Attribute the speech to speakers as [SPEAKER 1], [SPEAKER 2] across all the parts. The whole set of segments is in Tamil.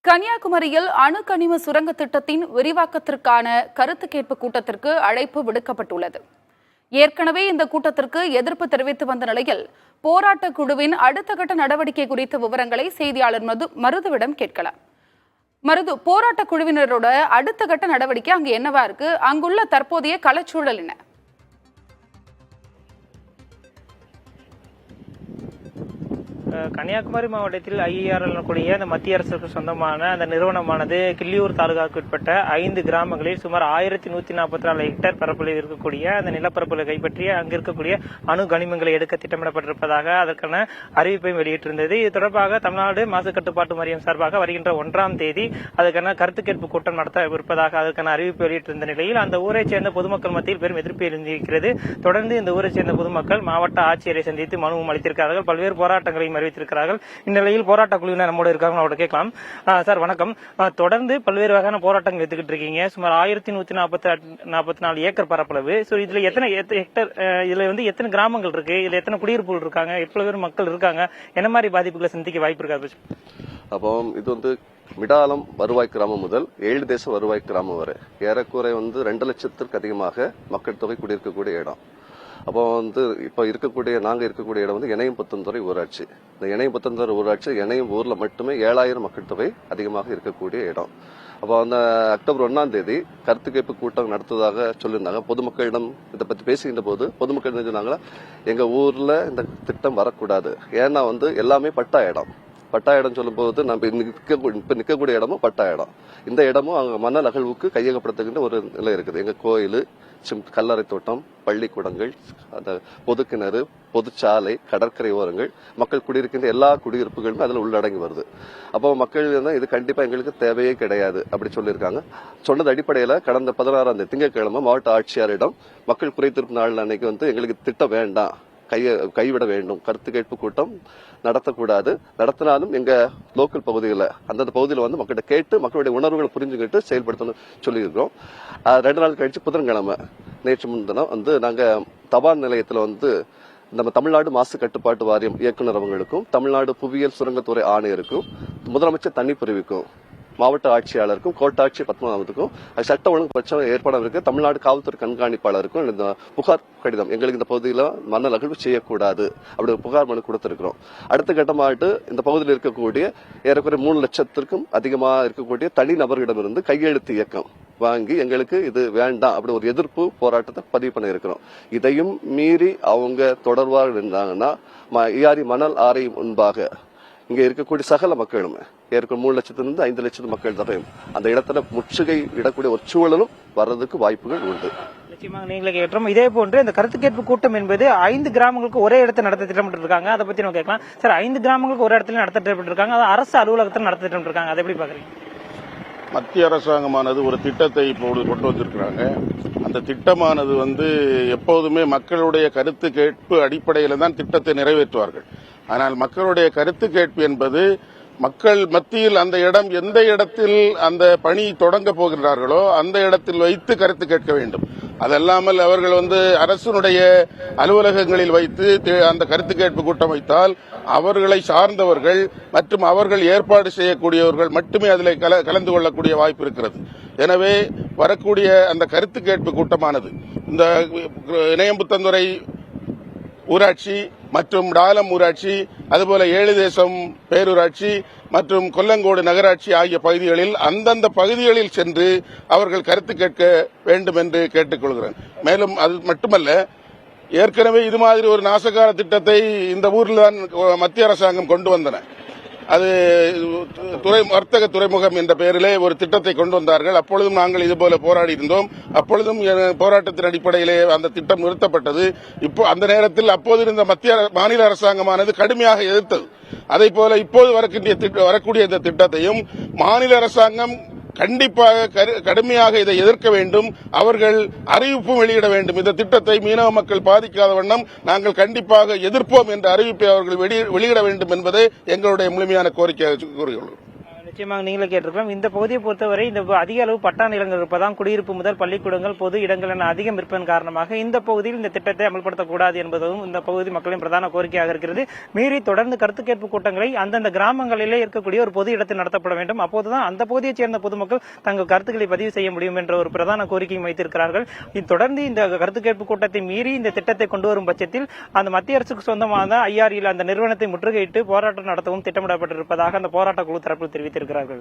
[SPEAKER 1] கன்னியாகுமரியில் அணு கனிம சுரங்க திட்டத்தின் விரிவாக்கத்திற்கான கருத்து கேட்பு கூட்டத்திற்கு அழைப்பு விடுக்கப்பட்டுள்ளது. ஏற்கனவே இந்த கூட்டத்திற்கு எதிர்ப்பு தெரிவித்து வந்த நிலையில் போராட்ட குழுவின் அடுத்த கட்ட நடவடிக்கை குறித்த விவரங்களை செய்தியாளர் மருதுவிடம் கேட்கலாம். மருது, போராட்ட குழுவினரோட அடுத்த கட்ட நடவடிக்கை அங்கு என்னவா இருக்கு? அங்குள்ள தற்போதைய களச்சூழல் என்ன?
[SPEAKER 2] கன்னியாகுமரி மாவட்டத்தில் ஐஏஆர்எல் கூடிய அந்த மத்திய அரசுக்கு சொந்தமான அந்த நிறுவனமானது கிள்ளியூர் தாலுகாவுக்கு உட்பட்ட 5 கிராமங்களில் சுமார் 1144 ஹெக்டேர் பரப்பளவில் இருக்கக்கூடிய அந்த நிலப்பரப்புகளை கைப்பற்றிய அங்கு இருக்கக்கூடிய அணு கனிமங்களை எடுக்க திட்டமிடப்பட்டிருப்பதாக அதற்கான அறிவிப்பை வெளியிட்டிருந்தது. இது தொடர்பாக தமிழ்நாடு மாசு கட்டுப்பாட்டு வாரியம் சார்பாக வருகின்ற 1ஆம் தேதி அதற்கான கருத்து கேட்பு கூட்டம் நடத்த இருப்பதாக அதற்கான அறிவிப்பு வெளியிட்டிருந்த நிலையில் அந்த ஊரை சேர்ந்த பொதுமக்கள் மத்தியில் பெரும் எதிர்ப்பு எழுந்திருக்கிறது. தொடர்ந்து இந்த ஊரை சேர்ந்த பொதுமக்கள் மாவட்ட ஆட்சியரை சந்தித்து மனுவும் அளித்திருக்கிறார்கள். பல்வேறு போராட்டங்களையும் அறிவித்திருக்கிறார்கள். இந்நிலையில் போராட்ட குழுவினர் நம்மோடு இருக்காங்க, அவரோட கேட்கலாம். சார் வணக்கம். தொடர்ந்து பல்வேறு வகையான போராட்டங்கள் எடுத்துக்கிட்டு இருக்கீங்க. சுமார் 1144 ஏக்கர் பரப்பளவு. இதுல எத்தனை ஹெக்டேர், இதுல எத்தனை கிராமங்கள் இருக்கு, இதுல எத்தனை குடியிருப்புகள் இருக்காங்க, எவ்வளவு பேர் மக்கள் இருக்காங்க, என்ன மாதிரி பாதிப்புகளை சந்திக்க வாய்ப்பு இருக்காது?
[SPEAKER 3] அப்போ இது மிடாலம் வருவாய் கிராமம் முதல் 7 தேச வருவாய் கிராமம் வரை ஏறக்குறை 2 லட்சத்திற்கு அதிகமாக மக்கள் தொகை குடியிருக்கக்கூடிய இடம். அப்போ இப்ப நாங்க இருக்கக்கூடிய இடம் இணையம் புத்தந்துறை ஊராட்சி. இந்த இணையம் புத்தந்துறை ஊராட்சி இணையம் ஊர்ல மட்டுமே 7000 மக்கள் தொகை அதிகமாக இருக்கக்கூடிய இடம். அப்போ அக்டோபர் 1ஆம் தேதி கருத்து கேட்பு கூட்டம் நடத்துவதாக சொல்லியிருந்தாங்க. பொதுமக்களிடம் இதை பத்தி பேசுகின்ற போது பொதுமக்கள் என்ன சொன்னாங்களா, எங்க ஊர்ல இந்த திட்டம் வரக்கூடாது. ஏன்னா எல்லாமே பட்டா இடம் சொல்லும் போது நம்ம இப்ப நிக்கக்கூடிய இடமும் பட்டா இடம். இந்த இடமும் அங்க மணல் அகழ்வுக்கு கையகப்படுத்துகின்ற ஒரு நிலை இருக்குது. எங்க கோயில், கல்லறை தோட்டம், பள்ளிக்கூடங்கள், அந்த பொது கிணறு, பொதுச்சாலை, கடற்கரை ஓரங்கள், மக்கள் குடியிருக்கின்ற எல்லா குடியிருப்புகளுமே அதுல உள்ளடங்கி வருது. அப்போ மக்கள் இது கண்டிப்பா எங்களுக்கு தேவையே கிடையாது அப்படி சொல்லியிருக்காங்க. சொன்னது அடிப்படையில கடந்த 16ஆம் தேதி திங்கட்கிழமை மாவட்ட ஆட்சியரிடம் மக்கள் குறைதீர்ப்பு நாள் அன்னைக்கு எங்களுக்கு திட்டம் வேண்டாம், கைவிட வேண்டும், கருத்து கேட்பு கூட்டம் நடத்தக்கூடாது, நடத்தினாலும் எங்க லோக்கல் பகுதிகளில் அந்தந்த பகுதியில் மக்கள்கிட்ட கேட்டு மக்களுடைய உணர்வுகளை புரிஞ்சுக்கிட்டு செயல்படுத்தணும் சொல்லியிருக்கிறோம். 2 நாள் கழிச்சு புதன்கிழமை நேற்று முன்தினம் நாங்க தபால் நிலையத்தில் நம்ம தமிழ்நாடு மாசு கட்டுப்பாட்டு வாரியம் இயக்குநர் அவங்களுக்கும், தமிழ்நாடு புவியியல் சுரங்கத்துறை ஆணையருக்கும், முதலமைச்சர் தண்ணி பிரிவுக்கும், மாவட்ட ஆட்சியாளருக்கும், கோட்டாட்சி பத்மநாபத்துக்கும், சட்ட ஒழுங்கு பிரச்சனை ஏற்பட இருக்கு தமிழ்நாடு காவல்துறை கண்காணிப்பாளருக்கும் இந்த புகார் கடிதம், எங்களுக்கு இந்த பகுதியில் மணல் அகழ்வு செய்யக்கூடாது அப்படி ஒரு புகார் மனு கொடுத்திருக்கிறோம். அடுத்த கட்டமாட்டு இந்த பகுதியில் இருக்கக்கூடிய ஏறக்குறைய 3 லட்சத்திற்கும் அதிகமாக இருக்கக்கூடிய தனி நபர்களிடமிருந்து கையெழுத்து இயக்கம் வாங்கி எங்களுக்கு இது வேண்டாம் அப்படி ஒரு எதிர்ப்பு போராட்டத்தை பதிவு பண்ண இருக்கிறோம். இதையும் மீறி அவங்க தொடர்பாக இருந்தாங்கன்னா மணல் ஆறை முன்பாக இங்க இருக்கக்கூடிய சகல மக்களுமே ஏற்கனவே 3 லட்சத்திலிருந்து 5 லட்சத்து மக்கள் தொகையும் அந்த இடத்துல முற்றுகை இடக்கூடிய ஒரு சூழலும் வர்றதுக்கு வாய்ப்புகள் உண்டு.
[SPEAKER 2] நிச்சயமாக நீங்களே கேட்டோம். இதே போன்று இந்த கருத்து கேட்பு கூட்டம் என்பது 5 கிராமங்களுக்கு ஒரே இடத்துல நடத்த திட்டமிட்டிருக்காங்க. அதை பத்தி நம்ம கேட்கலாம். சார், 5 கிராமங்களுக்கு ஒரு இடத்துல நடத்த திட்டமிட்டிருக்காங்க, அது அரசு அலுவலகத்தில் நடத்த திட்டமிட்டிருக்காங்க, அதை எப்படி பாக்குறீங்க?
[SPEAKER 4] மத்திய அரசாங்கமானது ஒரு திட்டத்தை இப்போது கொண்டு வந்திருக்கிறாங்க. அந்த திட்டமானது எப்போதுமே மக்களுடைய கருத்து கேட்பு அடிப்படையில் தான் திட்டத்தை நிறைவேற்றுவார்கள். ஆனால் மக்களுடைய கருத்து கேட்பு என்பது மக்கள் மத்தியில் அந்த இடம் எந்த இடத்தில் அந்த பணி தொடங்க போகிறார்களோ அந்த இடத்தில் வைத்து கருத்து கேட்க வேண்டும். அதல்லாமல் அவர்கள் அரசினுடைய அலுவலகங்களில் வைத்து அந்த கருத்து கேட்பு கூட்டம் வைத்தால் அவர்களை சார்ந்தவர்கள் மற்றும் அவர்கள் ஏற்பாடு செய்யக்கூடியவர்கள் மட்டுமே அதில் கலந்து கொள்ளக்கூடிய வாய்ப்பு இருக்கிறது. எனவே வரக்கூடிய அந்த கருத்து கேட்பு கூட்டமானது இந்த இணையம்புத்தந்துறை ஊராட்சி மற்றும் டாலம் ஊராட்சி, அதுபோல 7 தேசம் பேரூராட்சி மற்றும் கொல்லங்கோடு நகராட்சி ஆகிய பகுதிகளில் அந்தந்த பகுதிகளில் சென்று அவர்கள் கருத்து கேட்க வேண்டும் என்று கேட்டுக்கொள்கிறேன். மேலும் அது மட்டுமல்ல, ஏற்கனவே இது மாதிரி ஒரு நாசகார திட்டத்தை இந்த ஊரில் தான் மத்திய அரசாங்கம் கொண்டு வந்தன. அது வர்த்தக துறைமுகம் என்ற பெயரிலே ஒரு திட்டத்தை கொண்டு வந்தார்கள். அப்பொழுதும் நாங்கள் இதுபோல போராடி இருந்தோம். அப்பொழுதும் போராட்டத்தின் அடிப்படையிலே அந்த திட்டம் நிறுத்தப்பட்டது. இப்போ அந்த நேரத்தில் அப்போது இருந்த மாநில அரசாங்கமானது கடுமையாக எதிர்த்தது. அதே போல இப்போது வரக்கூடிய இந்த திட்டத்தையும் மாநில அரசாங்கம் கண்டிப்பாக கடுமையாக இதை எதிர்க்க வேண்டும். அவர்கள் அறிவிப்பும் வெளியிட வேண்டும். இந்த திட்டத்தை மீனவ மக்கள் பாதிக்காத வண்ணம் நாங்கள் கண்டிப்பாக எதிர்ப்போம் என்ற அறிவிப்பை அவர்கள் வெளியிட வேண்டும் என்பதே எங்களுடைய முழுமையான கோரிக்கையாக கூறுகிறோம்.
[SPEAKER 2] நிச்சயமாக நீங்களே கேட்டிருக்கலாம். இந்த பகுதியை பொறுத்தவரை இந்த அதிக அளவு பட்டா நிலங்கள் இருப்பதால் குடியிருப்பு முதல் பள்ளிக்கூடங்கள் பொது இடங்கள் என அதிகம் இருப்பதன் காரணமாக இந்த பகுதியில் இந்த திட்டத்தை அமல்படுத்தக்கூடாது என்பதும் இந்த பகுதி மக்களின் பிரதான கோரிக்கையாக இருக்கிறது. மீறி தொடர்ந்து கருத்து கேட்பு கூட்டங்களை அந்தந்த கிராமங்களிலே இருக்கக்கூடிய ஒரு பொது இடத்தில் நடத்தப்பட வேண்டும். அப்போதுதான் அந்த பகுதியைச் சேர்ந்த பொதுமக்கள் தங்கள் கருத்துக்களை பதிவு செய்ய முடியும் என்ற ஒரு பிரதான கோரிக்கையும் வைத்திருக்கிறார்கள். தொடர்ந்து இந்த கருத்து கேட்பு கூட்டத்தை மீறி இந்த திட்டத்தை கொண்டு வரும் பட்சத்தில் அந்த மத்திய அரசுக்கு சொந்தமான ஐஆர்இ அந்த நிறுவனத்தை முற்றுகையிட்டு போராட்டம் நடத்தவும் திட்டமிடப்பட்டிருப்பதாக அந்த போராட்ட குழு தரப்பில் தெரிவித்திருக்கிறார்கள்.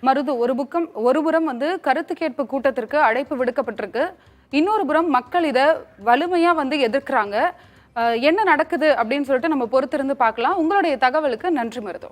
[SPEAKER 1] மருது, ஒருபுறம் வந்து கருத்து கேட்பு கூட்டத்திற்கு அழைப்பு விடுக்கப்பட்டிருக்கு, இன்னொரு புறம் மக்கள் இதை வலிமையா வந்து எதிர்க்கிறாங்க. என்ன நடக்குது அப்படின்னு சொல்லிட்டு நம்ம பொறுத்திருந்து பார்க்கலாம். உங்களுடைய தகவலுக்கு நன்றி மருது.